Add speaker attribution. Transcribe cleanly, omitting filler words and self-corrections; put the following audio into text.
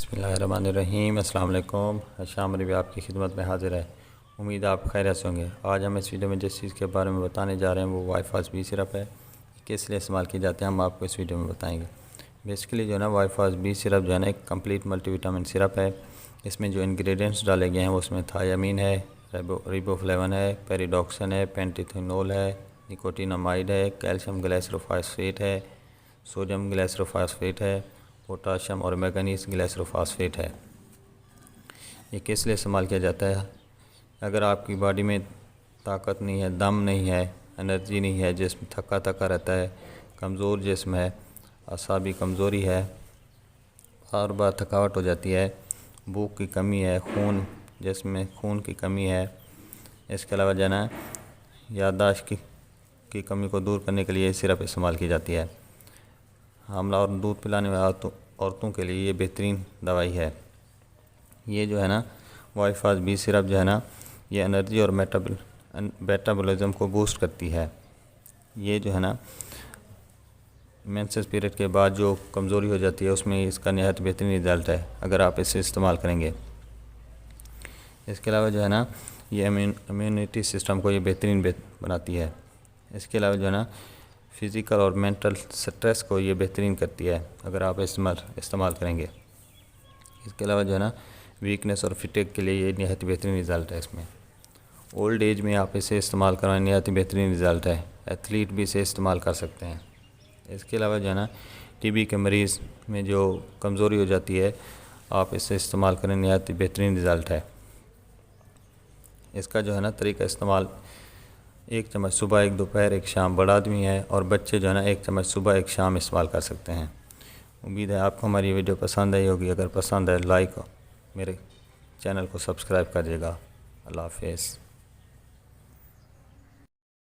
Speaker 1: बिस्मिल्लाहिर्रहमानिर्रहीम। अस्सलाम वालेकुम। शाम भी आपकी खिदमत में हाज़िर है। उम्मीद आप खैरियत से होंगे। आज हम इस वीडियो में जिस चीज़ के बारे में बताने जा रहे हैं वो वाईफास बी सिरप है। किस लिए इस्तेमाल किए जाते हैं हम आपको इस वीडियो में बताएंगे। बेसिकली जो है ना वाईफास बी सिरप जो है ना एक कंप्लीट मल्टीविटामिन सिरप है। इसमें जो इंग्रेडिएंट्स डाले गए हैं वो उसमें थायामीन है, रिबोफ्लेविन है, पेरिडॉक्सिन है, पेंटिथिनोल है, निकोटिनामाइड है, कैल्शियम ग्लाइसरोफॉस्फेट है, सोडियम ग्लाइसरोफॉस्फेट है, पोटाशियम और मैंगनीज ग्लाइसरोफॉस्फेट है। ये किस लिए इस्तेमाल किया जाता है? अगर आपकी बॉडी में ताकत नहीं है, दम नहीं है, एनर्जी नहीं है, जिस्म थका थका रहता है, कमज़ोर जिस्म है, असाबी कमज़ोरी है, बार बार थकावट हो जाती है, भूख की कमी है, जिस्म में खून की कमी है, इसके अलावा जो है ना याददाश्त की कमी को दूर करने के लिए सिरप इस्तेमाल की जाती है। हमला और दूध पिलाने वाली औरतों के लिए ये बेहतरीन दवाई है। ये जो है ना वाईफास बी सिरप जो है ना ये एनर्जी और मेटाबॉलिज्म को बूस्ट करती है। ये जो है ना मेंसेस पीरियड के बाद जो कमज़ोरी हो जाती है उसमें इसका नहायत बेहतरीन रिज़ल्ट है अगर आप इसे इस्तेमाल करेंगे। इसके अलावा जो है ना ये इम्यूनिटी सिस्टम को ये बेहतरीन बनाती है। इसके अलावा जो है ना फ़िज़िकल और मेंटल स्ट्रेस को ये बेहतरीन करती है अगर आप इस्तेमाल करेंगे। इसके अलावा जो है ना वीकनेस और फिटिक के लिए ये नहायत बेहतरीन रिज़ल्ट है। इसमें ओल्ड एज में आप इसे इस्तेमाल करवाएं, नहायत बेहतरीन रिज़ल्ट है। एथलीट भी इसे इस्तेमाल कर सकते हैं। इसके अलावा जो है ना टीबी के मरीज़ में जो कमज़ोरी हो जाती है आप इसे इस्तेमाल करें, नहायत बेहतरीन रिज़ल्ट है। इसका जो है ना तरीका इस्तेमाल 1 चम्मच सुबह, 1 दोपहर, 1 शाम। बड़ा आदमी है और बच्चे जो है ना 1 चम्मच सुबह, 1 शाम इस्तेमाल कर सकते हैं। उम्मीद है आपको हमारी वीडियो पसंद आई होगी। अगर पसंद है लाइक मेरे चैनल को सब्सक्राइब करिएगा। अल्लाह हाफ़िज़।